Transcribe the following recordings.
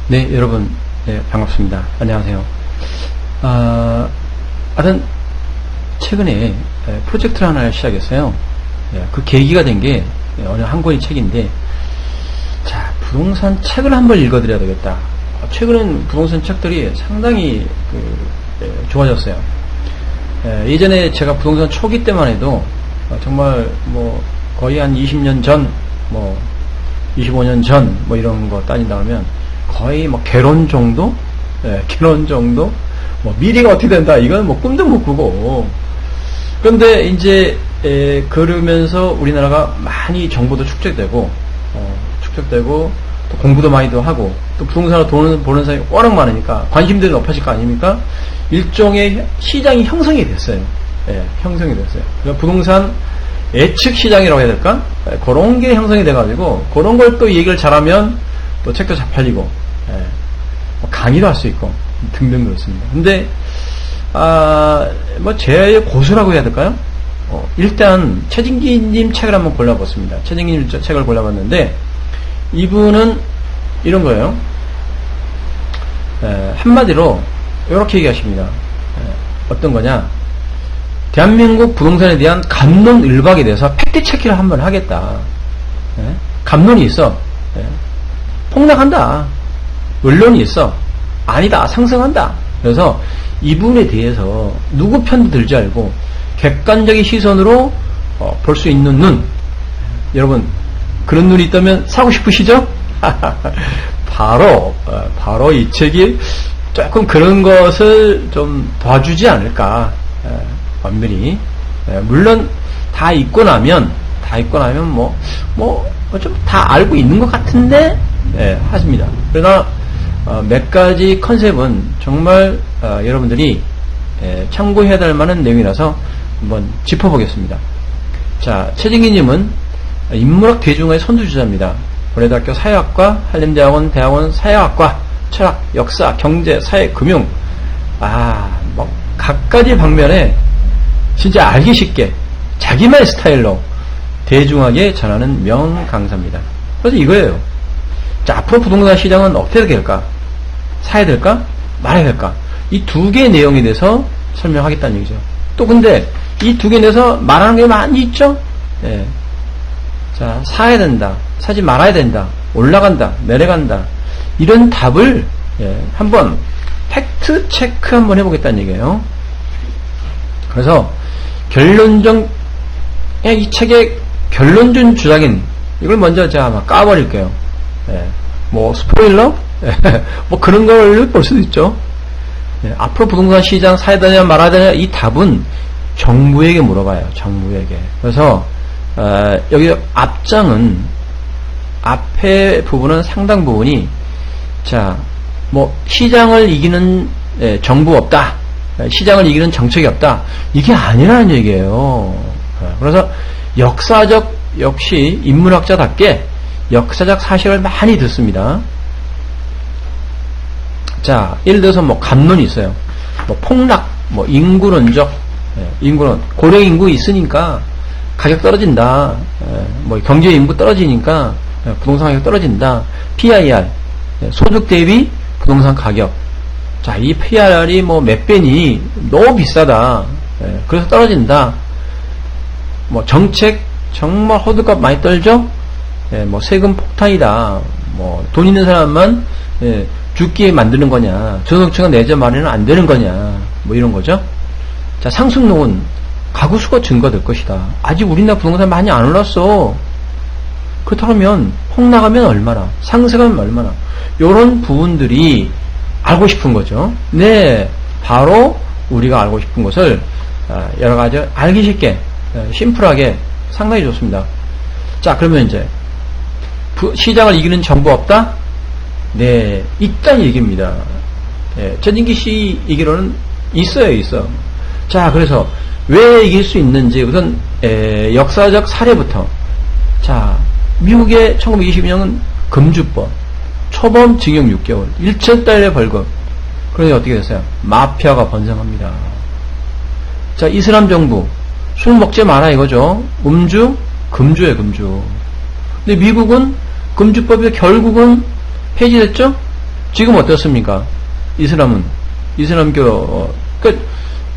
네, 여러분, 네, 반갑습니다. 안녕하세요. 하여튼, 최근에 프로젝트를 하나 시작했어요. 그 계기가 된 게 어느 한 권의 책인데, 자, 부동산 책을 한번 읽어드려야 되겠다. 최근엔 부동산 책들이 상당히 좋아졌어요. 예전에 제가 부동산 초기 때만 해도 정말 뭐 거의 한 20년 전, 뭐 25년 전 뭐 이런 거 따진다 하면 거의 뭐 개론 정도? 개론 정도? 뭐 미래가 어떻게 된다 이건 뭐 꿈도 못 꾸고. 그런데 이제 그러면서 우리나라가 많이 정보도 축적되고 또 공부도 많이 하고 또 부동산을 보는 사람이 워낙 많으니까 관심들이 높아질 거 아닙니까? 일종의 시장이 형성이 됐어요. 형성이 됐어요. 그러니까 부동산 예측 시장이라고 해야 될까? 그런 게 형성이 돼가지고 그런 걸 또 얘기를 잘하면 또 책도 잘 팔리고 뭐 강의도 할 수 있고 등등 그렇습니다. 근데 뭐 제 고수라고 해야 될까요? 일단 최진기님 책을 한번 골라봤습니다. 최진기님 책을 골라봤는데 이분은 이런 거예요. 한마디로 이렇게 얘기하십니다. 어떤 거냐? 대한민국 부동산에 대한 갑론을박에 대해서 팩트체크를 한번 하겠다. 갑론이 있어. 폭락한다. 언론이 있어. 아니다. 상승한다. 그래서 이분에 대해서 누구 편도 들지 않고 객관적인 시선으로 볼 수 있는 눈. 여러분 그런 눈이 있다면 사고 싶으시죠? 바로 이 책이 조금 그런 것을 좀 도와주지 않을까. 완전히 물론 다 읽고 나면 뭐 좀 다 알고 있는 것 같은데 하십니다. 그러나 몇 가지 컨셉은 정말 여러분들이 참고해야 될 만한 내용이라서 한번 짚어보겠습니다. 자, 최진기님은 인문학 대중의 선두주자입니다. 고려대학교 사회학과, 한림대학원 사회학과, 철학, 역사, 경제, 사회, 금융, 뭐 각가지 방면에 진짜 알기 쉽게 자기만의 스타일로 대중하게 전하는 명강사입니다. 그래서 이거예요. 자, 앞으로 부동산 시장은 어떻게 될까? 사야 될까? 말아야 될까? 이 두 개의 내용에 대해서 설명하겠다는 얘기죠. 또 근데 이 두 개에 대해서 말하는 게 많이 있죠? 자, 사야 된다. 사지 말아야 된다. 올라간다. 내려간다. 이런 답을 한번 팩트 체크 한번 해보겠다는 얘기예요. 그래서 이 책의 결론준 주장인 이걸 먼저 제가 아마 까버릴게요. 뭐 스포일러? 뭐 그런 걸 볼 수도 있죠. 앞으로 부동산 시장 사야 되냐 말아야 되냐 이 답은 정부에게 물어봐요. 정부에게. 그래서 여기 앞에 부분은 상당 부분이 자, 뭐 시장을 이기는 정부 없다. 시장을 이기는 정책이 없다. 이게 아니라는 얘기예요. 그래서 역시 인문학자답게 역사적 사실을 많이 듣습니다. 자, 예를 들어서 뭐 갑론이 있어요. 뭐 폭락, 뭐 인구론적, 인구론, 고령 인구 있으니까 가격 떨어진다. 뭐 경제 인구 떨어지니까 부동산 가격 떨어진다. PIR, 소득 대비 부동산 가격. 자, 이 PIR이 뭐 몇 배니 너무 비싸다. 그래서 떨어진다. 뭐 정책 정말 호들갑 많이 떨죠? 뭐 세금 폭탄이다. 뭐 돈 있는 사람만 죽게 만드는 거냐. 저소득층은 내재 마련은 안 되는 거냐. 뭐 이런 거죠. 자, 상승론은 가구 수가 증가될 것이다. 아직 우리나라 부동산 많이 안 올랐어. 그렇다면 폭락하면 얼마나, 상승하면 얼마나. 이런 부분들이 알고 싶은 거죠. 네, 바로 우리가 알고 싶은 것을 여러 가지 알기 쉽게, 심플하게 상당히 좋습니다. 자, 그러면 이제 시장을 이기는 정부 없다? 네, 있다는 얘기입니다. 최진기 씨 얘기로는 있어. 자, 그래서 왜 이길 수 있는지 우선 역사적 사례부터. 자, 미국의 1922년은 금주법, 초범 징역 6개월, 1,000달러 벌금. 그러니 어떻게 됐어요? 마피아가 번성합니다. 자, 이슬람 정부 술 먹지 마라 이거죠. 금주예요, 금주. 근데 미국은 금주법이 결국은 폐지됐죠? 지금 어떻습니까? 이슬람교,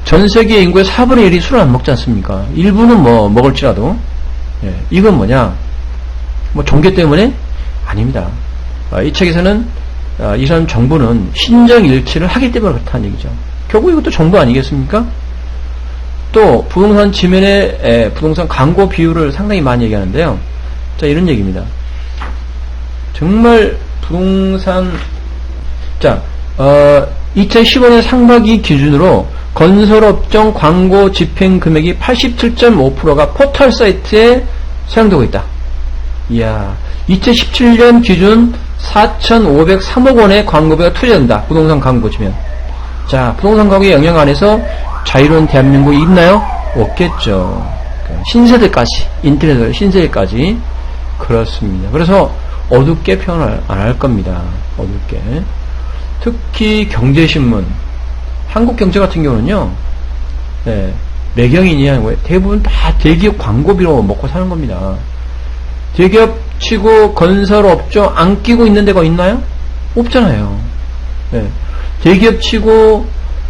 전 세계 인구의 4분의 1이 술을 안 먹지 않습니까? 일부는 뭐, 먹을지라도. 예, 이건 뭐냐? 뭐, 종교 때문에? 아닙니다. 이 책에서는, 이슬람 정부는 신정일치를 하기 때문에 그렇다는 얘기죠. 결국 이것도 정부 아니겠습니까? 또, 부동산 지면에, 부동산 광고 비율을 상당히 많이 얘기하는데요. 자, 이런 얘기입니다. 정말, 부동산, 자, 2015년 상반기 기준으로 건설업종 광고 집행 금액이 87.5%가 포털 사이트에 사용되고 있다. 이야, 2017년 기준 4,503억 원의 광고비가 투자된다. 부동산 광고 지면. 자, 부동산 가격의 영향 안에서 자유로운 대한민국이 있나요? 없겠죠. 신세대까지, 인터넷 신세대까지. 그렇습니다. 그래서 어둡게 표현을 안 할 겁니다. 어둡게. 특히 경제신문, 한국경제 같은 경우는요, 네, 매경이냐, 대부분 다 대기업 광고비로 먹고 사는 겁니다. 대기업 치고 건설업종 안 끼고 있는 데가 있나요? 없잖아요. 네. 대기업 치고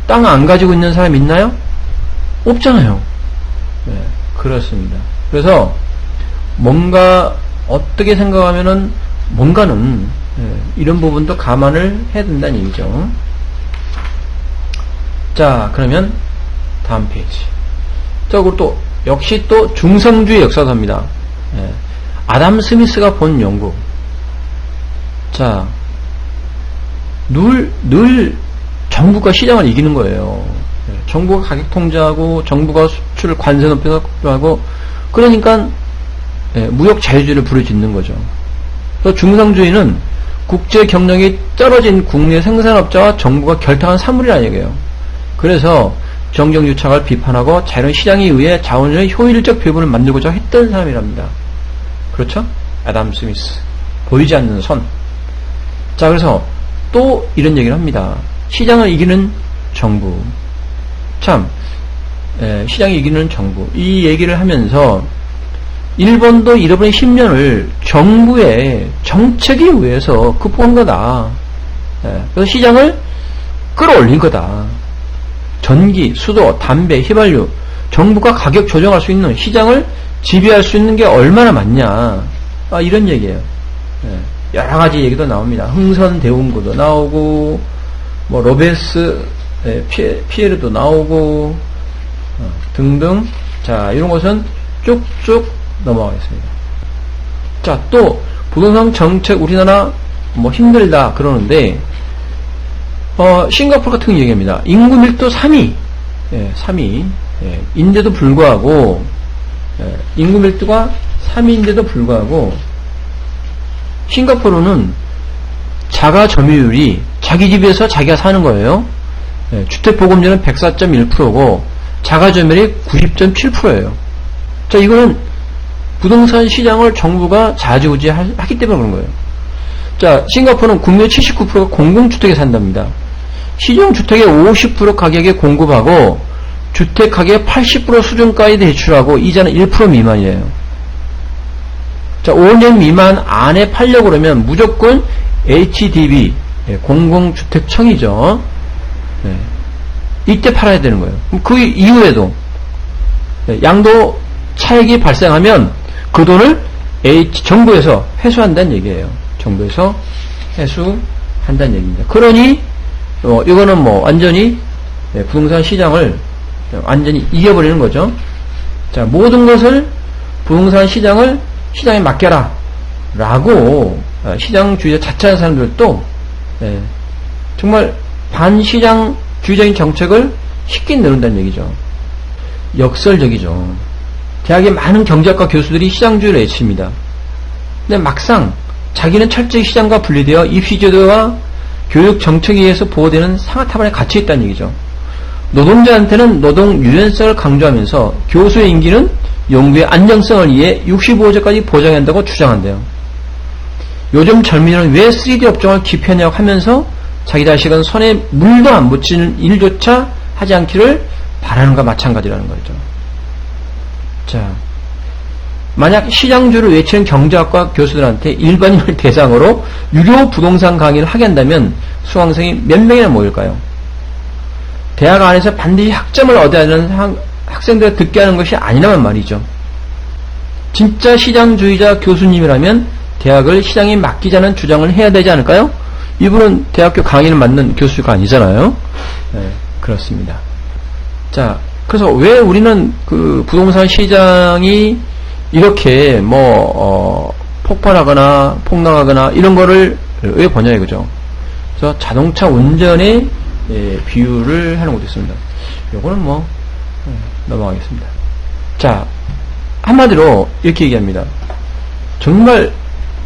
땅 안 가지고 있는 사람 있나요? 없잖아요. 네, 그렇습니다. 그래서 뭔가 어떻게 생각하면은 뭔가는 이런 부분도 감안을 해야 된다는 얘기죠. 자, 그러면 다음 페이지. 자, 그리고 또 역시 또 중성주의 역사서입니다. 아담 스미스가 본 연구. 자, 늘 정부가 시장을 이기는 거예요. 정부가 가격 통제하고 정부가 수출 관세 높여하고 그러니까 무역 자유주의를 부르짖는 거죠. 그래서 중성주의는 국제 경력이 떨어진 국내 생산업자와 정부가 결탁한 사물이라는 얘기예요. 그래서 정경유착을 비판하고 자유로운 시장에 의해 자원의 효율적 배분을 만들고자 했던 사람이랍니다. 그렇죠? 아담 스미스. 보이지 않는 선. 자, 그래서 또 이런 얘기를 합니다. 시장을 이기는 정부. 참, 시장이 이기는 정부. 이 얘기를 하면서 일본도 잃어버린 10년을 정부의 정책에 의해서 극복한 거다. 그래서 시장을 끌어올린 거다. 전기, 수도, 담배, 휘발유, 정부가 가격 조정할 수 있는, 시장을 지배할 수 있는 게 얼마나 많냐. 이런 얘기예요. 여러 가지 얘기도 나옵니다. 흥선대원구도 나오고, 뭐 로베스 피에르도 나오고 등등. 자, 이런 것은 쭉쭉 넘어가겠습니다. 자, 또 부동산 정책 우리나라 뭐 힘들다 그러는데 싱가포르 같은 거 얘기합니다. 인구 밀도 3위. 3위. 인데도 불구하고 인구 밀도가 3위인데도 불구하고 싱가포르는 자가 점유율이 자기 집에서 자기가 사는 거예요. 주택 보급률은 104.1%고 자가 점유율이 90.7%예요. 자, 이거는 부동산 시장을 정부가 좌지우지 하기 때문에 그런 거예요. 자, 싱가포르는 국내 79%가 공공주택에 산답니다. 시중주택의 50% 가격에 공급하고 주택 가격의 80% 수준까지 대출하고 이자는 1% 미만이에요. 자, 5년 미만 안에 팔려고 그러면 무조건 HDB, 공공주택청이죠. 이때 팔아야 되는 거예요. 그 이후에도 양도 차익이 발생하면 그 돈을 정부에서 회수한다는 얘기예요. 정부에서 회수한다는 얘기입니다. 그러니 이거는 뭐 완전히 부동산 시장을 완전히 이겨버리는 거죠. 자, 모든 것을 부동산 시장을 시장에 맡겨라 라고 시장주의자 자처하는 사람들도 정말 반시장주의적인 정책을 쉽게 내놓는다는 얘기죠. 역설적이죠. 대학의 많은 경제학과 교수들이 시장주의를 외칩니다. 근데 막상 자기는 철저히 시장과 분리되어 입시제도와 교육 정책에 의해서 보호되는 상하탑안에 갇혀 있다는 얘기죠. 노동자한테는 노동 유연성을 강조하면서 교수의 임기는 연구의 안정성을 위해 65세까지 보장해야 한다고 주장한대요. 요즘 젊은이는 왜 3D 업종을 기피하냐고 하면서 자기 자식은 손에 물도 안 묻히는 일조차 하지 않기를 바라는 것과 마찬가지라는 거죠. 자, 만약 시장주를 외치는 경제학과 교수들한테 일반인을 대상으로 유료 부동산 강의를 하게 한다면 수강생이 몇 명이나 모일까요? 대학 안에서 반드시 학점을 얻어야 하는 학생들을 듣게 하는 것이 아니라면 말이죠. 진짜 시장주의자 교수님이라면 대학을 시장에 맡기자는 주장을 해야 되지 않을까요? 이분은 대학교 강의를 맡는 교수가 아니잖아요. 네, 그렇습니다. 자, 그래서 왜 우리는 그 부동산 시장이 이렇게 폭발하거나 폭락하거나 이런 거를 왜 보냐 이거죠. 그래서 자동차 운전에 비유를 하는 것도 있습니다. 요거는 넘어가겠습니다. 자, 한마디로 이렇게 얘기합니다. 정말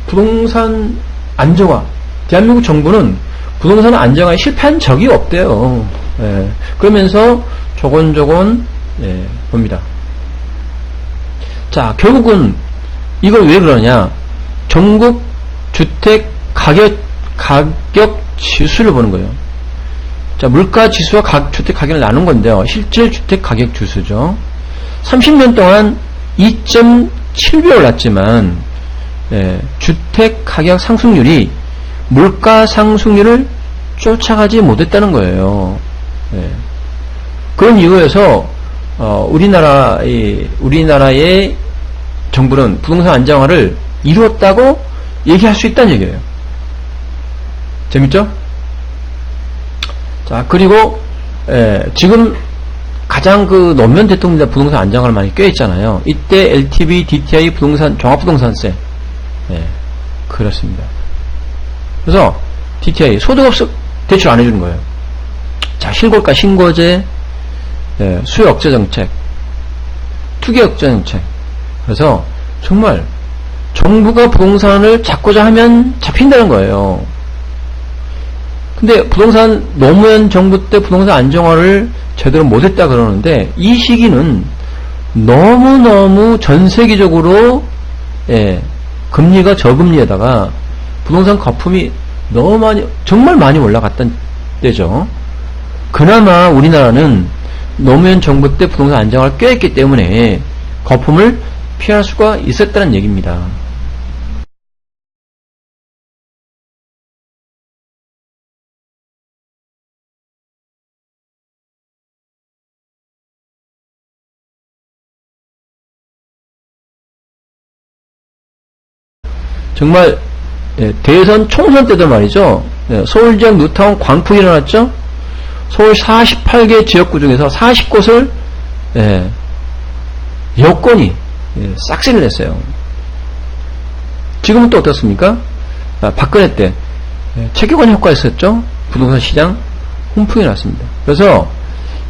부동산 안정화, 대한민국 정부는 부동산 안정화에 실패한 적이 없대요. 그러면서 조곤조곤 봅니다. 자, 결국은 이걸 왜 그러냐? 전국 주택 가격 지수를 보는 거예요. 자, 물가 지수와 주택 가격을 나눈 건데요. 실질 주택 가격 지수죠. 30년 동안 2.7배 올랐지만 주택 가격 상승률이 물가 상승률을 쫓아가지 못했다는 거예요. 그런 이유에서 우리나라의 정부는 부동산 안정화를 이루었다고 얘기할 수 있다는 얘기예요. 재밌죠? 자, 그리고 지금 가장 그 노무현 대통령 부동산 안정화를 많이 껴있잖아요. 이때 LTV, DTI 종합부동산세. 그렇습니다. 그래서 DTI 소득 없어 대출 안 해주는 거예요. 자, 실고가 신고제, 수요 억제 정책, 투기 억제 정책. 그래서 정말 정부가 부동산을 잡고자 하면 잡힌다는 거예요. 근데 노무현 정부 때 부동산 안정화를 제대로 못했다 그러는데 이 시기는 너무너무 전 세계적으로 금리가 저금리에다가 부동산 거품이 정말 많이 올라갔던 때죠. 그나마 우리나라는 노무현 정부 때 부동산 안정화를 껴있기 때문에 거품을 피할 수가 있었다는 얘기입니다. 정말 대선 총선 때도 말이죠. 서울 지역 뉴타운 광풍이 일어났죠. 서울 48개 지역구 중에서 40곳을 여권이 싹쓸이를 했어요. 지금은 또 어떻습니까? 박근혜 때 체격원 효과가 있었죠. 부동산 시장 훈풍이 났습니다. 그래서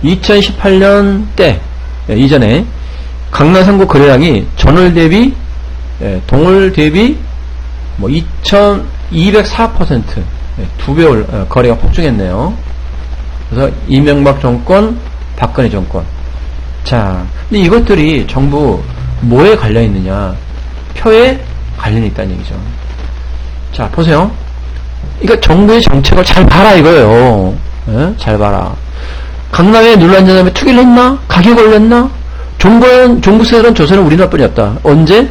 2018년 때 이전에 강남 3구 거래량이 전월 대비 동월 대비 2204% 2배 거래가 폭증했네요. 그래서 이명박 정권, 박근혜 정권. 자, 근데 이것들이 전부 뭐에 갈려 있느냐? 표에 관련이 있다는 얘기죠. 자, 보세요. 그러니까 정부의 정책을 잘 봐라 이거예요. 잘 봐라. 강남에 눌러앉은 다음에 투기를 했나? 가격 올렸나? 종부세는 조사는 우리나라뿐이었다. 언제?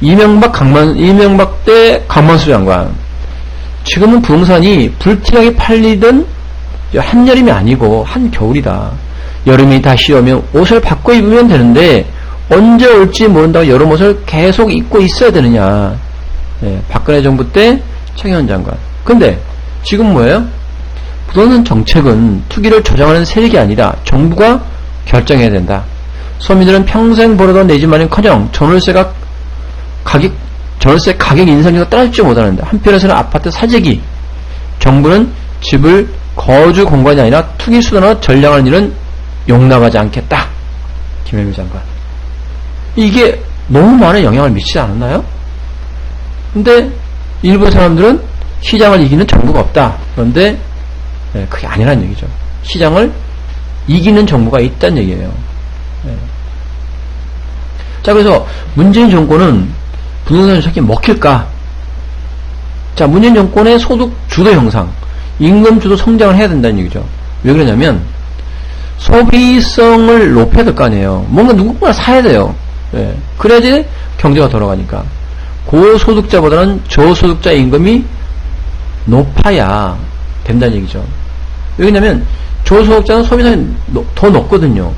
이명박 때 강만수 장관. 지금은 부동산이 불티나게 팔리던 한여름이 아니고 한겨울이다. 여름이 다시 오면 옷을 바꿔 입으면 되는데 언제 올지 모른다고 여름 옷을 계속 입고 있어야 되느냐. 박근혜 정부 때 최경환 장관. 근데 지금 뭐예요? 부동산 정책은 투기를 조장하는 세력이 아니라 정부가 결정해야 된다. 서민들은 평생 벌어던 내 집만은커녕 전월세 가격 인상률도 따라잡지 못하는데 한편에서는 아파트 사재기, 정부는 집을 거주 공간이 아니라 투기 수단으로 전량하는 일은 용납하지 않겠다. 김현미 장관. 이게 너무 많은 영향을 미치지 않았나요? 근데 일부 사람들은 시장을 이기는 정부가 없다. 그런데 그게 아니라는 얘기죠. 시장을 이기는 정부가 있다는 얘기예요. 자, 그래서 문재인 정권은 부동산 정책이 먹힐까? 자, 문재인 정권의 소득 주도 형상, 임금 주도 성장을 해야 된다는 얘기죠. 왜 그러냐면 소비성을 높여야 될 거 아니에요. 뭔가 누군가 사야 돼요. 그래야지 경제가 돌아가니까. 고소득자보다는 저소득자 임금이 높아야 된다는 얘기죠. 왜냐면 저소득자는 소비성이 더 높거든요.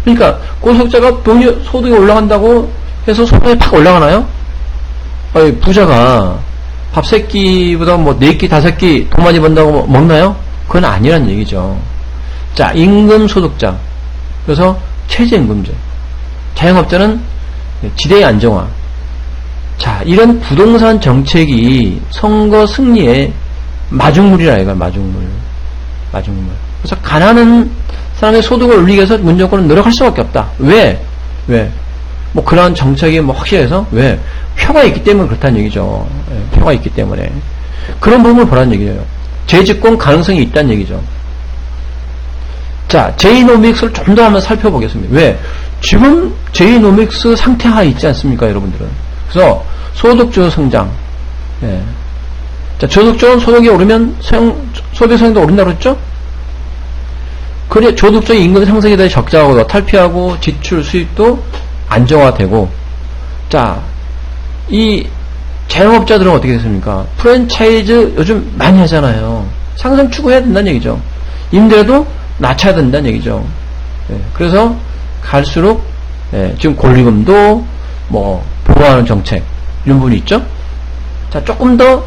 그러니까 고소득자가 소득이 올라간다고 해서 소비성이 팍 올라가나요? 아니, 부자가 밥 3끼보다 뭐 4끼, 5끼 돈 많이 번다고 먹나요? 그건 아니란 얘기죠. 자, 임금 소득자. 그래서 최저임금제. 자영업자는 지대의 안정화. 자, 이런 부동산 정책이 선거 승리의 마중물이라 이거야, 마중물. 그래서 가난한 사람의 소득을 올리기 위해서 문정권은 노력할 수밖에 없다. 왜? 뭐 그러한 정책이 뭐 확실해서? 왜? 표가 있기 때문에 그렇다는 얘기죠. 표가 있기 때문에. 그런 부분을 보라는 얘기예요. 재집권 가능성이 있다는 얘기죠. 자, 제이노믹스를 좀 더 한번 살펴보겠습니다. 왜? 지금 제이노믹스 상태하에 있지 않습니까, 여러분들은? 그래서 소득주 성장. 자, 저소득주는 소득이 오르면 소비성도 오른다고 그랬죠? 그래, 저소득주의 임금 상승에 대해 적자하고 탈피하고 지출 수입도 안정화되고. 자, 이 자영업자들은 어떻게 됐습니까? 프랜차이즈 요즘 많이 하잖아요. 상승 추구해야 된다는 얘기죠. 임대료도 낮춰야 된다는 얘기죠. 그래서 갈수록 지금 권리금도 뭐 보호하는 정책 이런 부분이 있죠. 자, 조금 더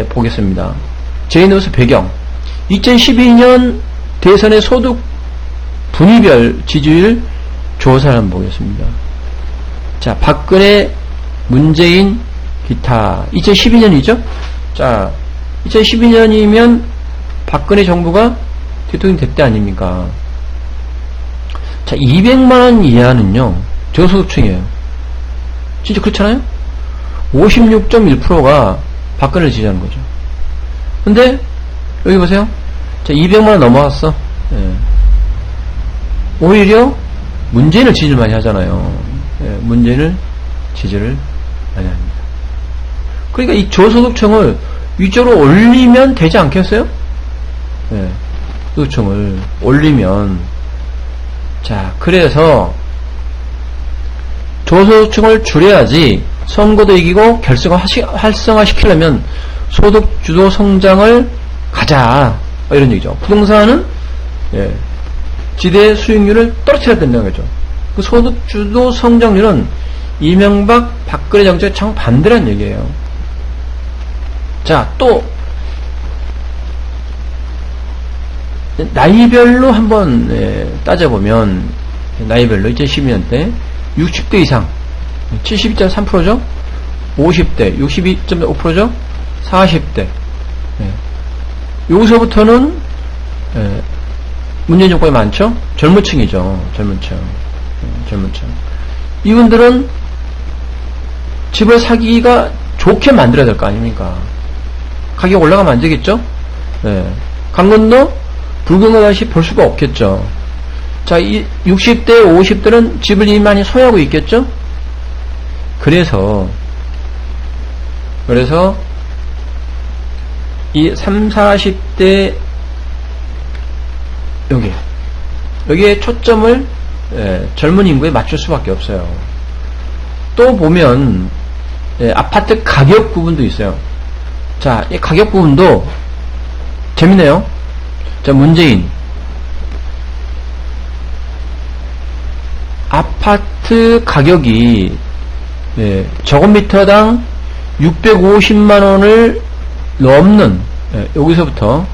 보겠습니다. 제이노믹스 배경 2012년 대선의 소득 분위별 지지율 조사를 한번 보겠습니다. 자, 박근혜, 문재인, 기타 2012년이죠. 자, 2012년이면 박근혜 정부가 대통령이 됐대 아닙니까? 자, 200만원 이하는요 저소득층이에요. 진짜 그렇잖아요? 56.1%가 박근혜를 지지하는 거죠. 근데 여기 보세요. 자, 200만원 넘어갔어. 오히려 문재인을 지지를 많이 하잖아요. 문재인을 지지를 많이 합니다. 그러니까 이 저소득층을 위쪽으로 올리면 되지 않겠어요? 소득층을 올리면. 자, 그래서 저소득층을 줄여야지 선거도 이기고 결승을 활성화시키려면 소득주도 성장을 가자, 이런 얘기죠. 부동산은 지대 수익률을 떨어뜨려야 된다는 거죠. 그 소득주도 성장률은 이명박 박근혜 정책의 정반대라는 얘기예요. 자, 또 나이별로 한번 따져보면, 나이별로 2012년 때 60대 이상 72.3%죠. 50대 62.5%죠. 40대. 여기서부터는 문재인 정권이 많죠. 젊은 층이죠. 젊은 층. 이분들은 집을 사기가 좋게 만들어야 될 거 아닙니까? 가격 올라가면 안 되겠죠? 강건도 불경을 다시 볼 수가 없겠죠. 자, 이 60대, 50대는 집을 이미 많이 소유하고 있겠죠? 그래서 이 30, 40대 여기에 초점을 젊은 인구에 맞출 수밖에 없어요. 또 보면 아파트 가격 부분도 있어요. 자, 이 가격 부분도 재밌네요. 자, 문재인 아파트 가격이 제곱미터당 650만원을 넘는 여기서부터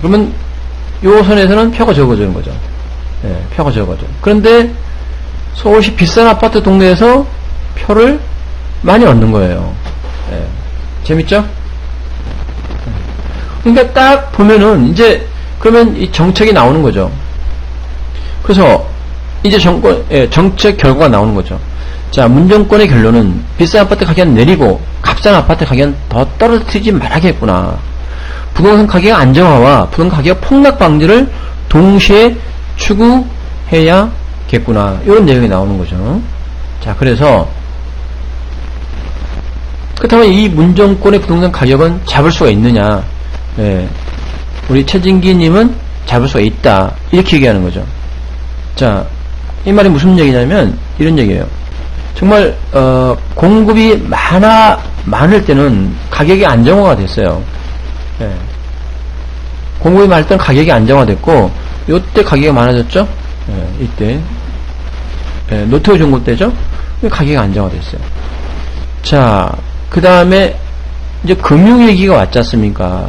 그러면 요 선에서는 표가 적어지는 거죠. 표가 적어져. 그런데 서울시 비싼 아파트 동네에서 표를 많이 얻는 거예요. 재밌죠? 그러니까 딱 보면은 이제 그러면 이 정책이 나오는 거죠. 그래서 이제 정책 결과가 나오는 거죠. 자, 문정권의 결론은 비싼 아파트 가격은 내리고 값싼 아파트 가격은 더 떨어뜨리지 말아야겠구나. 부동산 가격 안정화와 부동산 가격 폭락 방지를 동시에 추구해야겠구나. 이런 내용이 나오는 거죠. 자, 그래서 그렇다면 이 문정권의 부동산 가격은 잡을 수가 있느냐? 우리 최진기님은 잡을 수가 있다. 이렇게 얘기하는 거죠. 자, 이 말이 무슨 얘기냐면 이런 얘기예요. 정말 공급이 많을 때는 가격이 안정화가 됐어요. 공급이 많을 때는 가격이 안정화됐고, 요때 가격이 많아졌죠? 예, 이때. 예, 노태우 정부 때죠? 가격이 안정화됐어요. 자, 그 다음에 이제 금융위기가 왔지 않습니까?